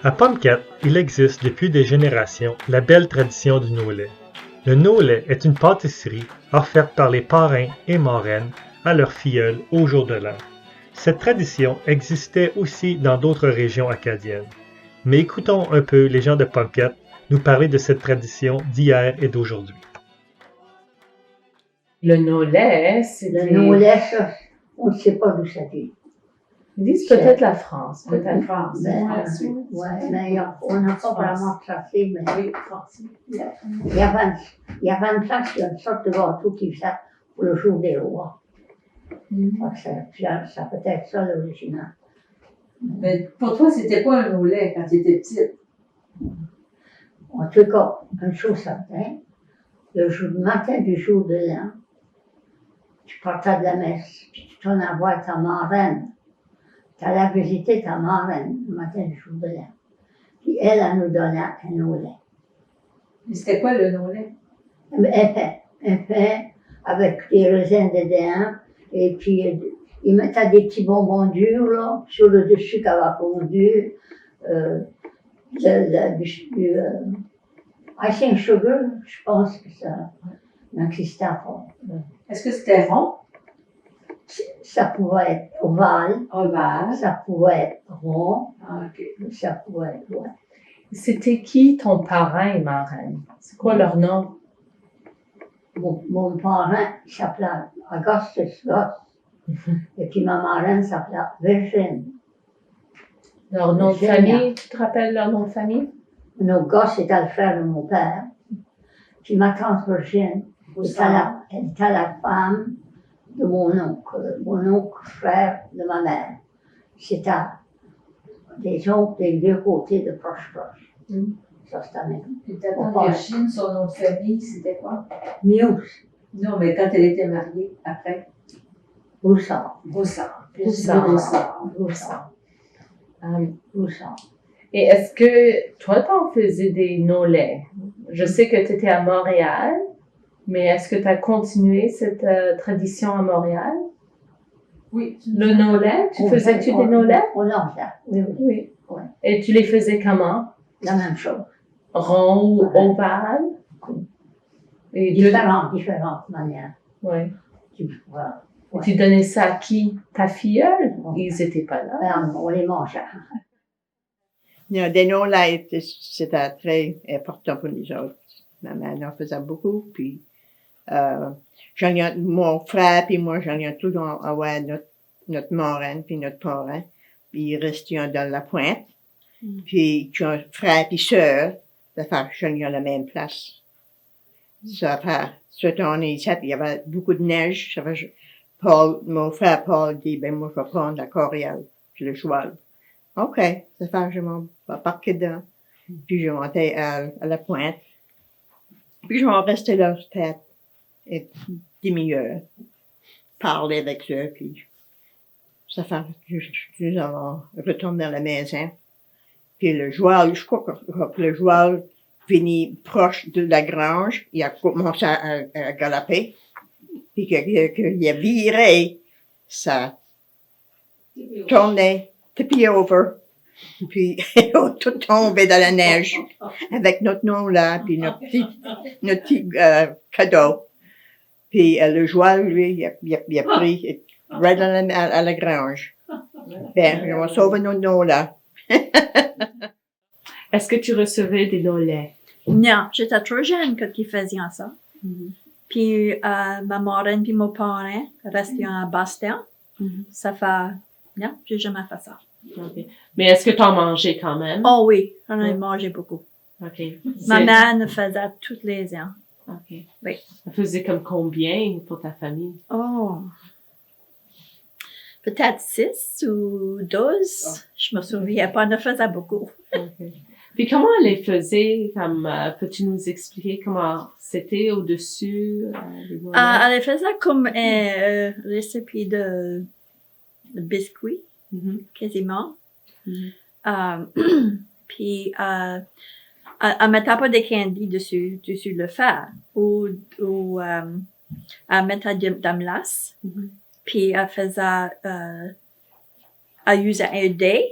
À Pomquette, il existe depuis des générations la belle tradition du no-lait. Le no-lait est une pâtisserie offerte par les parrains et marraines à leurs filleuls au jour de l'an. Cette tradition existait aussi dans d'autres régions acadiennes. Mais écoutons un peu les gens de Pomquette nous parler de cette tradition d'hier et d'aujourd'hui. Le no-lait, c'était... Le no-lait, ça, on ne sait pas d'où ça vient. Ils disent peut-être la France, Peut-être peut-être. France. Mais on n'a pas vraiment tracé. Mais oui, il y avait une place, il y a une sorte de gâteau qui faisait pour le jour des rois. Ça peut être ça l'original. Mais pour toi, c'était quoi un no-lait quand tu étais petite? En tout cas, une chose certaine, le matin du jour de l'an, tu partais de la messe, puis tu t'en allais voir ta marraine. Tu allais visiter ta marraine le matin du jour de l'an. Puis elle nous donnait un no-lait. Mais c'était quoi le no-lait? Un pain avec des raisins dedans, et puis ils mettaient des petits bonbons durs, là, sur le dessus qu'elle avait fondu. Icing sugar, je pense que ça n'existait pas. Est-ce que c'était rond? Ça pouvait être ovale. Ovale. Ça pouvait être rond. Ah, OK. Ça pouvait être, ouais. C'était qui ton parrain et marraine? C'est quoi leur nom? Mon parrain s'appelait Augustus Goss. Et puis ma marraine s'appelait Virginie. Leur nom de famille, tu te rappelles leur nom de famille? Nos Goss c'était le frère de mon père. Puis ma tante Virginie était la femme de mon oncle frère de ma mère. C'était des oncles des deux côtés de proche. Ça, c'était même. Et ta tante Virginie, son nom de famille, c'était quoi? Muse. Non, mais quand elle était mariée, après? Broussard. Broussard. Broussard. Et est-ce que toi, t'en faisais des no-laits? Je sais que tu étais à Montréal, mais est-ce que tu as continué cette tradition à Montréal? Oui. Le no-lait? Faisais-tu des no-laits? On en faisait, oui. Ouais. Et tu les faisais comment? La même chose. Rond ou ovale? Et différentes manières. Oui. Voilà. Ouais. Tu donnais ça à qui? Ta filleule? Ils n'étaient pas là. On les mangeait. Des no-laits, c'était très important pour nous autres. Ma mère en faisait beaucoup, puis mon frère puis moi, j'en ai toujours avoir notre marraine puis notre parrain, puis ils restaient dans la pointe. Puis frère puis sœur, ça fait j'en ai à la même place. Ça fait, cette année, il y avait beaucoup de neige. Ça fait, mon frère Paul dit, ben moi je vais prendre la coriace puis le cheval. OK, ça fait je m'en parquer dedans. Puis je montais à la pointe. Puis je vais rester là, peut-être 10 minutes, parler avec eux, puis ça fait nous allons retourner à la maison. Puis le joual, je crois que le joual finit proche de la grange, il a commencé à galoper, puis qu'il a viré, ça tournait, tippy over, puis on tout tombé dans la neige, avec notre nom là, puis notre petit cadeau. Puis le joual, lui, il a pris right à la grange. Ben, on va sauver notre nom là. Est-ce que tu recevais des no-laits? Non, j'étais trop jeune quand ils faisaient ça. Puis ma marraine puis mon parrain restaient à Boston. Ça fait... Non, j'ai jamais fait ça. Okay. Mais est-ce que tu en mangeais quand même? Oh oui, j'en ai mangé beaucoup. OK. Ma mère le faisait tous les ans. OK. Oui. Ça faisait comme combien pour ta famille? Oh. Peut-être 6 ou 12. Je me souviens pas, on en faisait beaucoup. Okay. Puis comment elle les faisait? Peux-tu nous expliquer comment c'était au-dessus? Elle les faisait comme un récipient de biscuits, quasiment. Puis elle mettait pas de candy dessus le fer. Ou elle mettait de la melasse. Puis elle faisait, elle usait un dé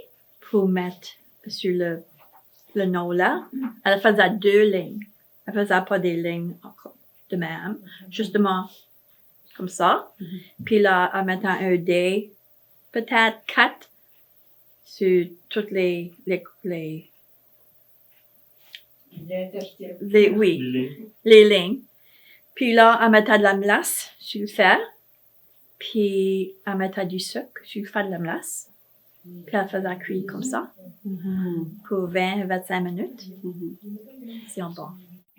pour mettre sur le le Nola, elle faisait 2 lignes. Elle faisait pas des lignes de même, justement comme ça. Puis là, en mettant un dé, peut-être 4 sur toutes les lignes. Puis là, elle mettait de la melasse sur le fer. Puis elle mettait du sucre sur le fer de la melasse. Puis elle faisait cuire comme ça pour 20-25 minutes. C'est bon.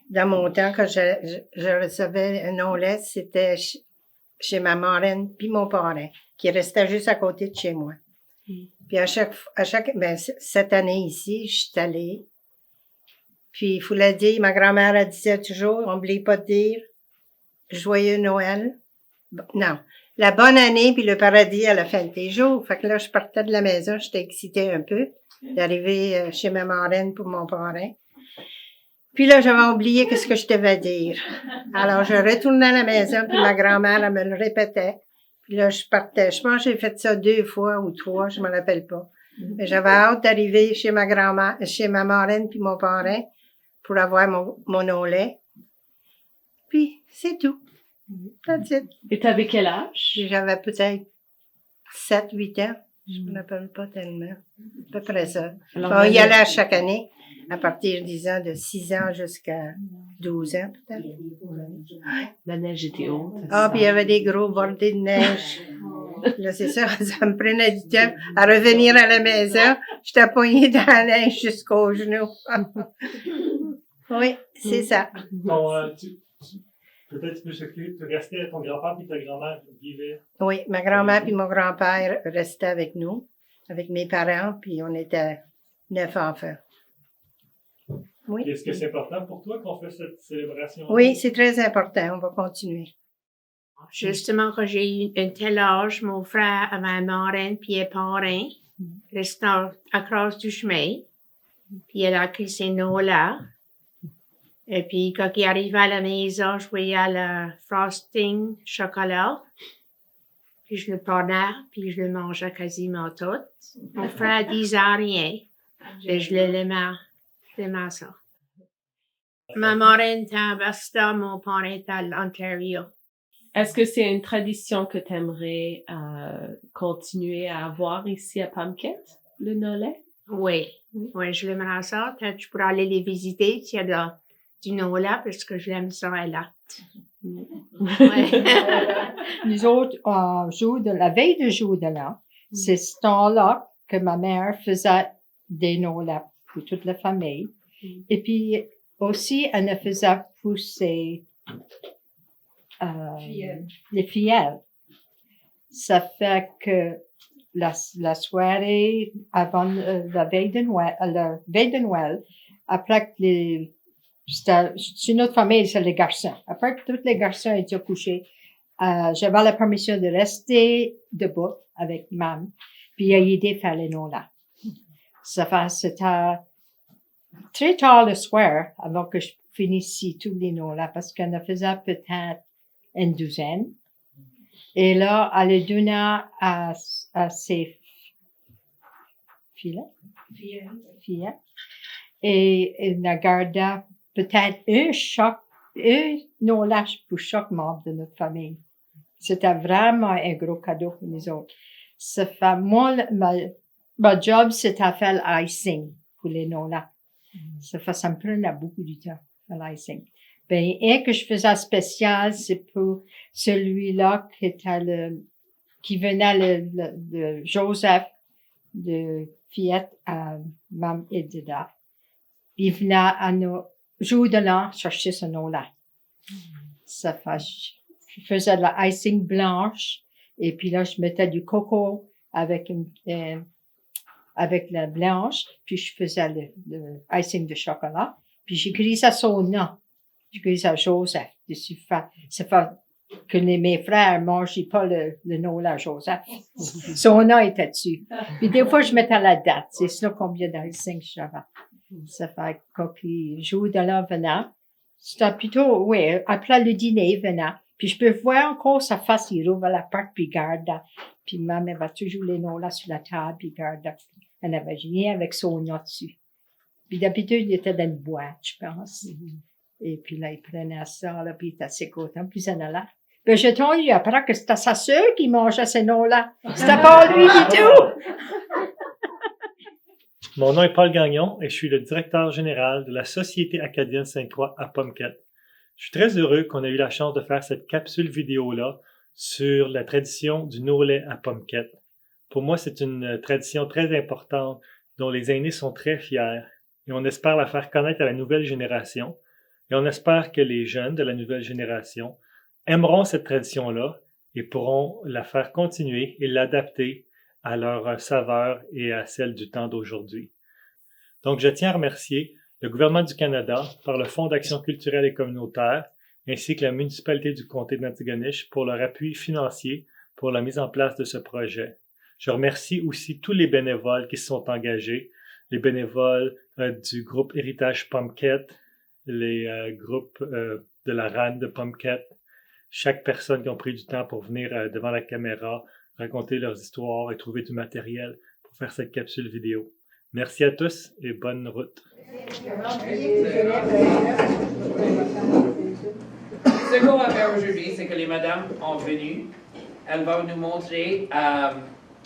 Dans mon temps, quand je recevais un nolet, c'était chez ma marraine puis mon parrain, qui restait juste à côté de chez moi. Puis cette année ici, je suis allée. Puis il fallait dire, ma grand-mère, elle disait toujours, on n'oublie pas de dire Joyeux Noël. Non, la bonne année puis le paradis à la fin de tes jours. Fait que là, je partais de la maison, j'étais excitée un peu d'arriver chez ma marraine pour mon parrain. Puis là, j'avais oublié ce que je devais dire. Alors, je retournais à la maison, puis ma grand-mère, elle me le répétait. Puis là, je partais. Je pense que j'ai fait ça 2 fois ou 3, je me rappelle pas. Mais j'avais hâte d'arriver chez ma grand-mère, chez ma marraine puis mon parrain pour avoir mon au lait. Puis, c'est tout. That's it. Et t'avais quel âge? J'avais peut-être 7, 8 ans. Je me rappelle pas tellement. À peu près ça. On y allait à chaque année, à partir, disons, de 6 ans jusqu'à 12 ans, peut-être. La neige était haute. Ah, puis il y avait des gros bordées de neige. Là, c'est ça, ça me prenait du temps à revenir à la maison. J'étais poignée dans la neige jusqu'aux genoux. Oui, c'est ça. Bon, peut-être tu peux s'occuper, tu restais, ton grand-père et ta grand-mère vivaient. Oui, ma grand-mère puis mon grand-père restaient avec nous, avec mes parents, puis on était 9 enfants. Oui. Est-ce que c'est important pour toi qu'on fasse cette célébration? Oui, c'est très important. On va continuer. Justement, quand j'ai eu un tel âge, mon frère avait un marraine puis un parrain, restant à crosse du chemin. Puis elle a pris ces noms-là. Et puis, quand il arrivait à la maison, je voyais le frosting chocolat. Puis je le prenais, puis je le mangeais quasiment tout. Mon frère disait rien. Et je l'aimais ça. Ma marraine était à Boston, mon parrain était à l'Ontario. Est-ce que c'est une tradition que tu aimerais continuer à avoir ici à Pumpkin, le Nolet? Oui, je l'aimerais ça. Peut-être que je pourrais aller les visiter s'il y a du Nola, parce que je l'aime ça à l'acte. Nous autres, la veille de jour de l'an, c'est ce temps-là que ma mère faisait des Nola pour toute la famille. Et puis, aussi, elle ne faisait pour les filleuls. Ça fait que la soirée avant la veille de Noël, après que c'est notre famille, c'est les garçons. Après que tous les garçons étaient couchés, j'avais la permission de rester debout avec maman, puis aider à faire les noms-là. Ça fait, c'était très tard le soir avant que je finisse tous les noms-là, parce qu'on en faisait peut-être une douzaine. Et là, elle les donnait à ses filles. Et elle la gardait peut-être un nola pour chaque membre de notre famille. C'était vraiment un gros cadeau pour nous autres. Ça fait, moi, ma job, c'était faire l'icing pour les nolas. Ça me prenait beaucoup de temps, l'icing. Ben, et que je faisais spécial, c'est pour celui-là qui venait de Joseph, de Fillette à Mme Edida. Il venait à nos jours de l'an chercher ce nom-là. Ça fait, je faisais de la icing blanche, et puis là, je mettais du coco avec la blanche, puis je faisais le icing de chocolat, puis j'écrivais son nom. J'écrivais Joseph dessus. Ça fait que mes frères mangeaient pas le nom-là, Joseph. Son nom était dessus. Puis des fois, je mettais la date. C'est ça combien d'icing j'avais. Ça fait quand le jour de l'an venait, c'était plutôt, oui, après le dîner venait. Puis je peux voir encore sa face, il ouvre la porte, puis il garde. Puis maman avait toujours les noms là sur la table, puis il garde. Elle n'avait rien avec son nom dessus. Puis d'habitude, il était dans une boîte, je pense. Et puis là, il prenait ça, là, puis il était assez content, puis il en allait. Puis j'ai entendu après que c'était sa sœur qui mangeait ces noms-là. C'était pas lui du tout! Mon nom est Paul Gagnon et je suis le directeur général de la Société acadienne Sainte-Croix à Pomquette. Je suis très heureux qu'on ait eu la chance de faire cette capsule vidéo-là sur la tradition du no-lait à Pomquette. Pour moi, c'est une tradition très importante dont les aînés sont très fiers et on espère la faire connaître à la nouvelle génération et on espère que les jeunes de la nouvelle génération aimeront cette tradition-là et pourront la faire continuer et l'adapter à leur saveur et à celle du temps d'aujourd'hui. Donc, je tiens à remercier le gouvernement du Canada par le Fonds d'action culturelle et communautaire ainsi que la municipalité du comté de Nantigonish pour leur appui financier pour la mise en place de ce projet. Je remercie aussi tous les bénévoles qui se sont engagés, les bénévoles du groupe Héritage Pomquette, les groupes de la RAN de Pomquette, chaque personne qui a pris du temps pour venir devant la caméra, raconter leurs histoires et trouver du matériel pour faire cette capsule vidéo. Merci à tous et bonne route. Ce qu'on va faire aujourd'hui, c'est que les madames sont venues. Elles vont nous montrer un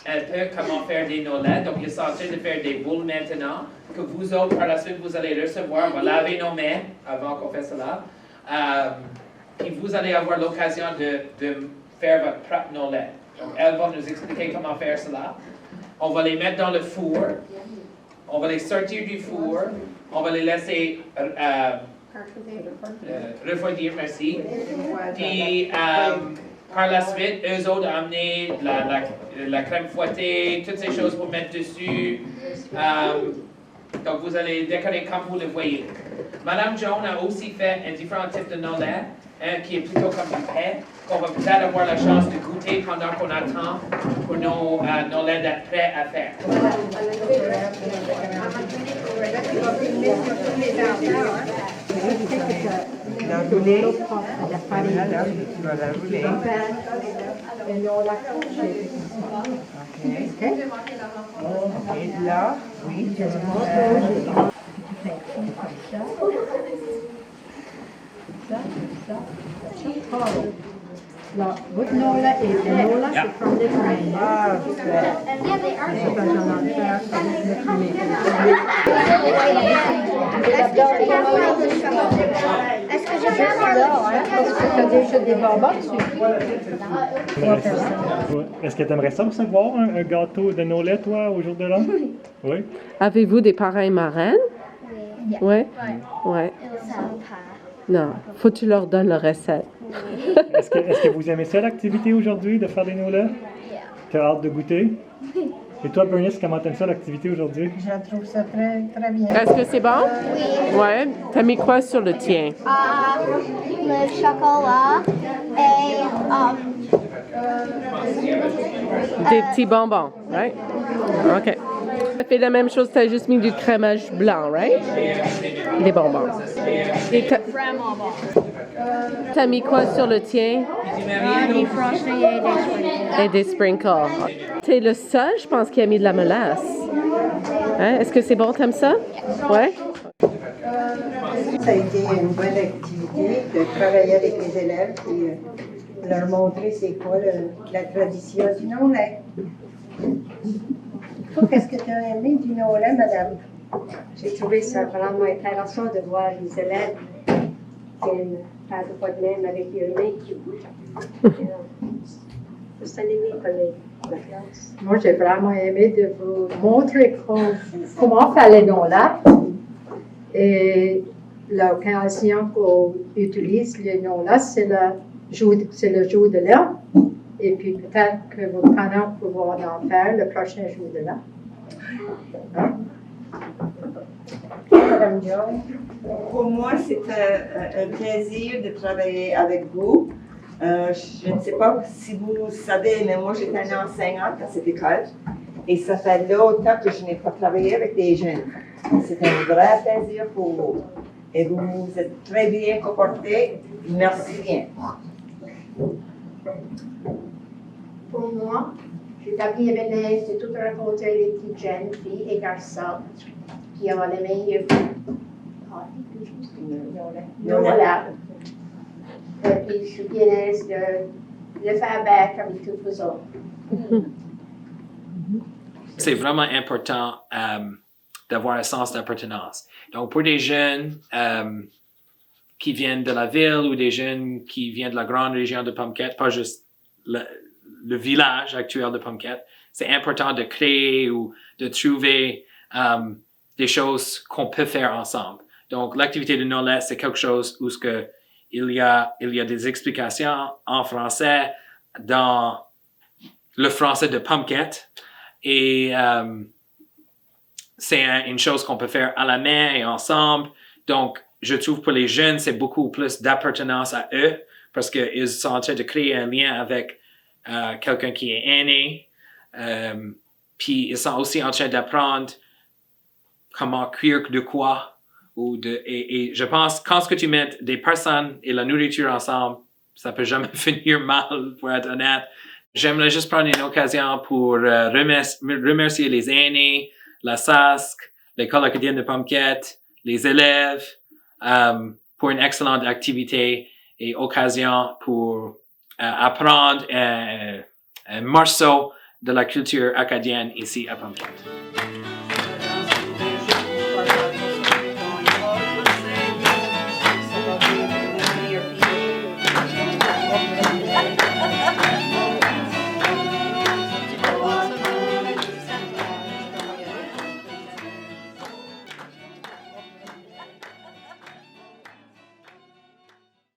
peu comment faire des no-lait. Donc, ils sont en train de faire des boules maintenant, que vous autres, par la suite, vous allez recevoir. On va laver nos mains avant qu'on fasse cela. Puis vous allez avoir l'occasion de faire votre propre no-lait. Donc, elles vont nous expliquer comment faire cela. On va les mettre dans le four. On va les sortir du four. On va les laisser refroidir, merci. Puis, par la suite, eux autres ont amené la crème fouettée, toutes ces choses pour mettre dessus. Donc, vous allez décorer comme vous le voyez. Madame Jones a aussi fait un différent type de no-lait, qui est plutôt comme du pain, qu'on va peut-être avoir la chance de goûter pendant qu'on attend pour nos no-lait d'être prêts à faire. La rouler. La farine. Là, tu vas la rouler. OK. Et là, oui, tu vas Là, votre nom-là est le nom-là, c'est from the grain. Ah, Est-ce que j'ai Est-ce que tu as déjà des bonbons dessus? Est-ce que tu aimerais ça recevoir un gâteau de no-lait, toi, au jour de l'an? Oui. Avez-vous des parrains et marraines? Oui. Oui. Non, faut que tu leur donnes la recette. Est-ce que vous aimez ça, l'activité aujourd'hui, de faire des no-lait? Tu as hâte de goûter? Et toi, Bernice, comment t'aimes ça, l'activité aujourd'hui? Je trouve ça très, très bien. Est-ce que c'est bon? Oui. Ouais. T'as mis quoi sur le tien? Le chocolat et Des petits bonbons, right? OK. Tu fait la même chose, t'as juste mis du crémage blanc, right? Des bonbons. Et vraiment bon. t'as mis quoi sur le tien? Des frostés et des sprinkles. Et des sprinkles. T'es le seul, je pense, qui a mis de la mélasse. Hein? Est-ce que c'est bon comme ça? Ouais? Ça a été une bonne activité de travailler avec les élèves et leur montrer c'est quoi la tradition du no-lait. Qu'est-ce que tu as aimé du no-lait, madame? J'ai trouvé ça vraiment intéressant de voir les élèves qui faire de pas de même avec leurs mains. C'est aimé comme la classe. Moi, j'ai vraiment aimé de vous montrer comment faire les noms-là. Et l'occasion qu'on utilise les noms-là, c'est le jour de l'an. Et puis peut-être que vos parents pourront en faire le prochain jour de l'an. Hein? Madame Jones? Pour moi, c'est un plaisir de travailler avec vous. Je ne sais pas si vous savez, mais moi, j'étais une enseignante à cette école. Et ça fait longtemps que je n'ai pas travaillé avec des jeunes. C'est un vrai plaisir pour vous. Et vous vous êtes très bien comportés. Merci bien. Pour moi, j'ai appris à Venise, j'ai tout rencontré les petites jeunes, filles et garçons. qui ont les meilleurs Nola. Puis je suis bien à l'aise de le faire battre avec tous vous autres. C'est vraiment important d'avoir un sens d'appartenance. Donc, pour des jeunes qui viennent de la ville ou des jeunes qui viennent de la grande région de Pumpkett, pas juste le village actuel de Pumpkett, c'est important de créer ou de trouver des choses qu'on peut faire ensemble. Donc, l'activité de Nolet, c'est quelque chose où il y a des explications en français dans le français de Pumpkett. Et c'est une chose qu'on peut faire à la main et ensemble. Donc, je trouve pour les jeunes, c'est beaucoup plus d'appartenance à eux parce qu'ils sont en train de créer un lien avec quelqu'un qui est aîné. Puis, ils sont aussi en train d'apprendre comment cuire de quoi. Et je pense, quand tu mets des personnes et la nourriture ensemble, ça peut jamais finir mal, pour être honnête. J'aimerais juste prendre une occasion pour remercier les aînés, la SASC, l'École acadienne de Pumpkett, les élèves, pour une excellente activité et occasion pour apprendre un morceau de la culture acadienne ici à Pumpkett.